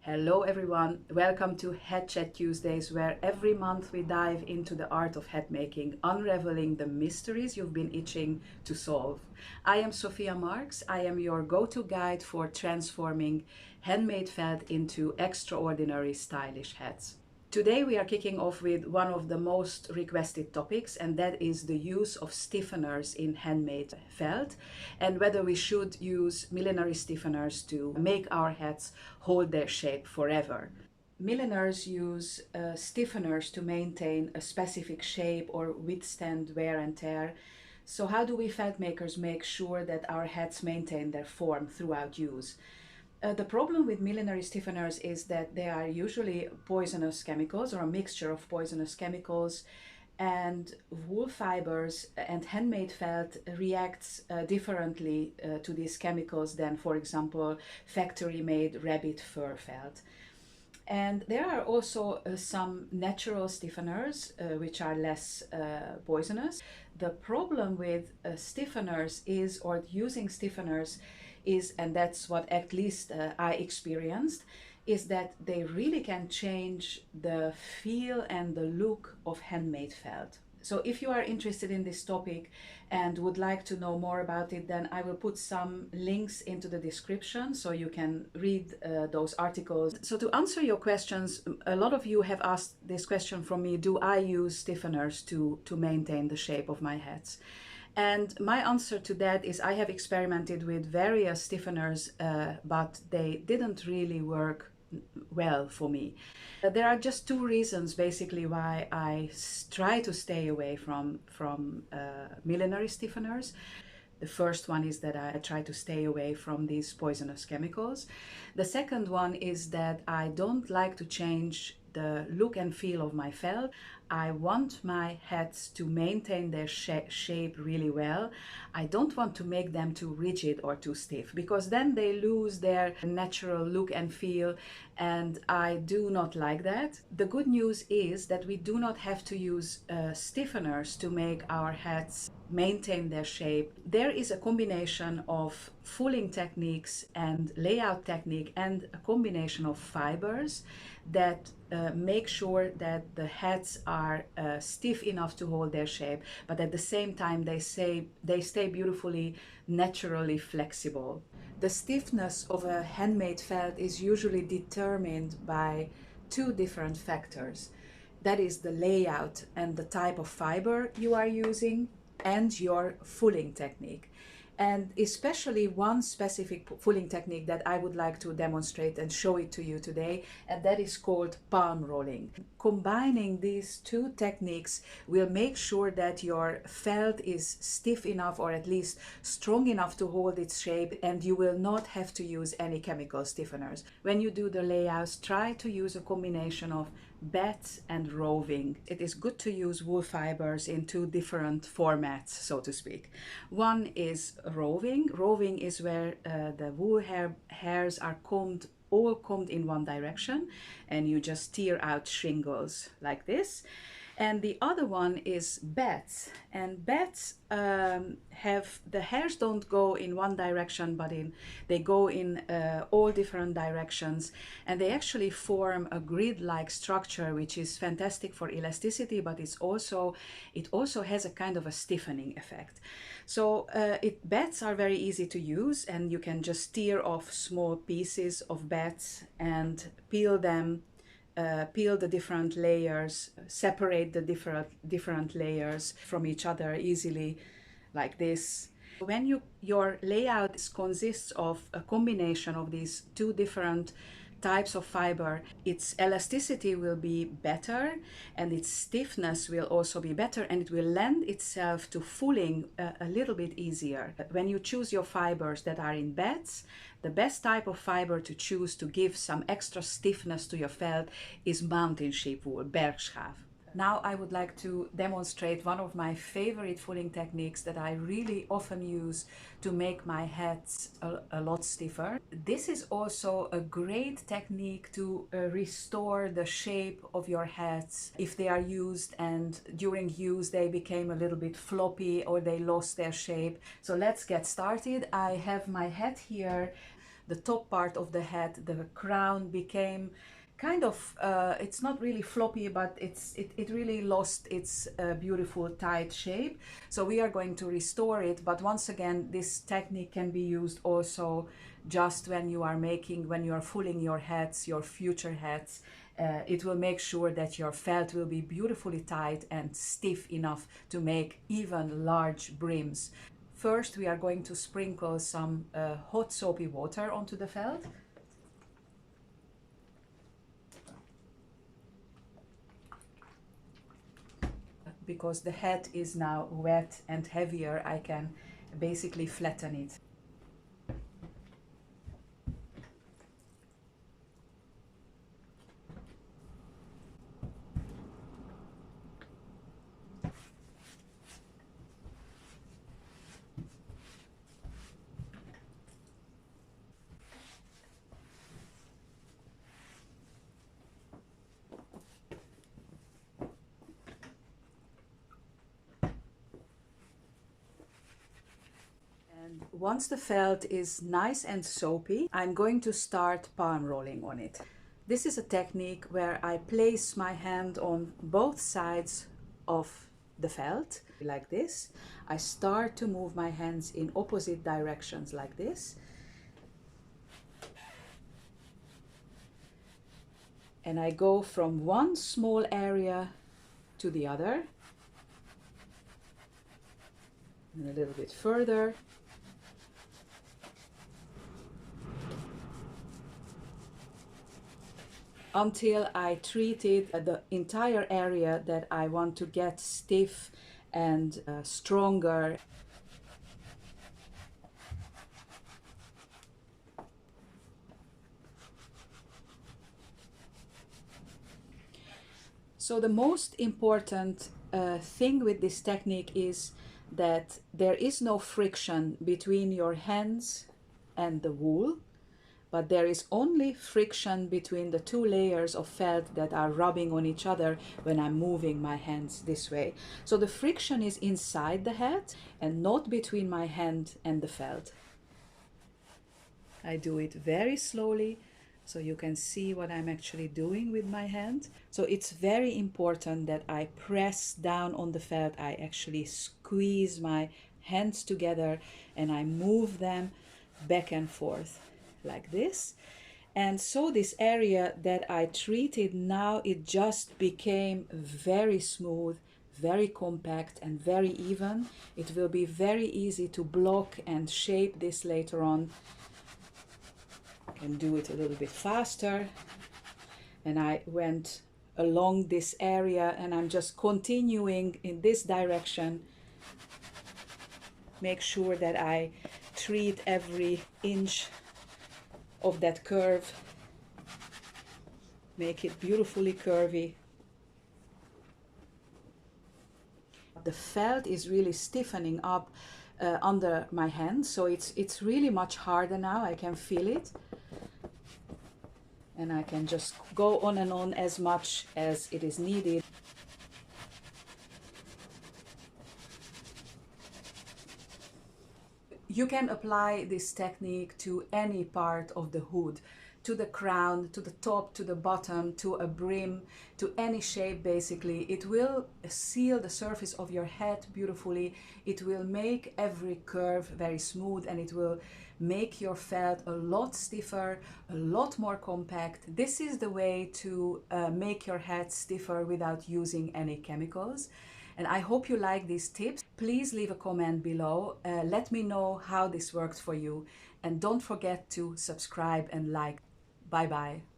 Hello everyone, welcome to Head Chat Tuesdays, where every month we dive into the art of head making, unraveling the mysteries you've been itching to solve. I am Sophia Marks. I am your go-to guide for transforming handmade felt into extraordinary stylish hats. Today we are kicking off with one of the most requested topics, and that is the use of stiffeners in handmade felt, and whether we should use millinery stiffeners to make our hats hold their shape forever. Milliners use stiffeners to maintain a specific shape or withstand wear and tear. So how do we felt makers make sure that our hats maintain their form throughout use? The problem with millinery stiffeners is that they are usually poisonous chemicals or a mixture of poisonous chemicals, and wool fibers and handmade felt reacts differently to these chemicals than, for example, factory-made rabbit fur felt. And there are also some natural stiffeners which are less poisonous. The problem with stiffeners is, or using stiffeners is, and that's what at least I experienced, is that they really can change the feel and the look of handmade felt. So if you are interested in this topic and would like to know more about it, then I will put some links into the description so you can read those articles. So to answer your questions, a lot of you have asked this question from me: do I use stiffeners to maintain the shape of my hats? And my answer to that is I have experimented with various stiffeners, but they didn't really work well for me. There are just two reasons basically why I try to stay away from millinery stiffeners. The first one is that I try to stay away from these poisonous chemicals. The second one is that I don't like to change the look and feel of my felt. I want my hats to maintain their shape really well. I don't want to make them too rigid or too stiff, because then they lose their natural look and feel, and I do not like that. The good news is that we do not have to use stiffeners to make our hats maintain their shape. There is a combination of fulling techniques and layout technique and a combination of fibers that make sure that the hats are stiff enough to hold their shape, but at the same time they stay beautifully, naturally flexible. The stiffness of a handmade felt is usually determined by two different factors. That is the layout and the type of fiber you are using, and your fulling technique. And especially one specific fulling technique that I would like to demonstrate and show it to you today, and that is called palm rolling. Combining these two techniques will make sure that your felt is stiff enough, or at least strong enough, to hold its shape, and you will not have to use any chemical stiffeners. When you do the layouts, try to use a combination of bats and roving. It is good to use wool fibers in two different formats, so to speak. One is roving. Roving is where the wool hairs are all combed in one direction, and you just tear out shingles like this. And the other one is bats, and bats have the hairs don't go in one direction, but they go in all different directions, and they actually form a grid-like structure, which is fantastic for elasticity, but it also has a kind of a stiffening effect. So bats are very easy to use, and you can just tear off small pieces of bats and peel them. Peel the different layers, separate the different layers from each other easily, like this. When your layout consists of a combination of these two different types of fiber, its elasticity will be better, and its stiffness will also be better, and it will lend itself to fulling a little bit easier. When you choose your fibers that are in beds, the best type of fiber to choose to give some extra stiffness to your felt is mountain sheep wool, bergschaaf. Now I would like to demonstrate one of my favorite fulling techniques that I really often use to make my hats a lot stiffer. This is also a great technique to restore the shape of your hats if they are used and during use they became a little bit floppy or they lost their shape. So let's get started. I have my hat here. the top part of the head, the crown became kind of, it's not really floppy, but it really lost its beautiful tight shape. So we are going to restore it, but once again, this technique can be used also just when you are fulling your hats, your future hats. It will make sure that your felt will be beautifully tight and stiff enough to make even large brims. First, we are going to sprinkle some hot soapy water onto the felt. Because the head is now wet and heavier, I can basically flatten it. And once the felt is nice and soapy, I'm going to start palm rolling on it. This is a technique where I place my hand on both sides of the felt, like this. I start to move my hands in opposite directions like this. And I go from one small area to the other. And a little bit further. Until I treated the entire area that I want to get stiff and stronger. So the most important thing with this technique is that there is no friction between your hands and the wool, but there is only friction between the two layers of felt that are rubbing on each other when I'm moving my hands this way. So the friction is inside the head and not between my hand and the felt. I do it very slowly so you can see what I'm actually doing with my hand. So it's very important that I press down on the felt. I actually squeeze my hands together and I move them back and forth like this. And so this area that I treated now, it just became very smooth, very compact and very even. It will be very easy to block and shape this later on. I can do it a little bit faster. And I went along this area and I'm just continuing in this direction. Make sure that I treat every inch of that curve, make it beautifully curvy. The felt is really stiffening up under my hand, so it's really much harder now. I can feel it, and I can just go on and on as much as it is needed. You can apply this technique to any part of the hood, to the crown, to the top, to the bottom, to a brim, to any shape basically. It will seal the surface of your head beautifully. It will make every curve very smooth and it will make your felt a lot stiffer, a lot more compact. This is the way to make your head stiffer without using any chemicals. And I hope you like these tips. Please leave a comment below. Let me know how this worked for you. And don't forget to subscribe and like. Bye bye.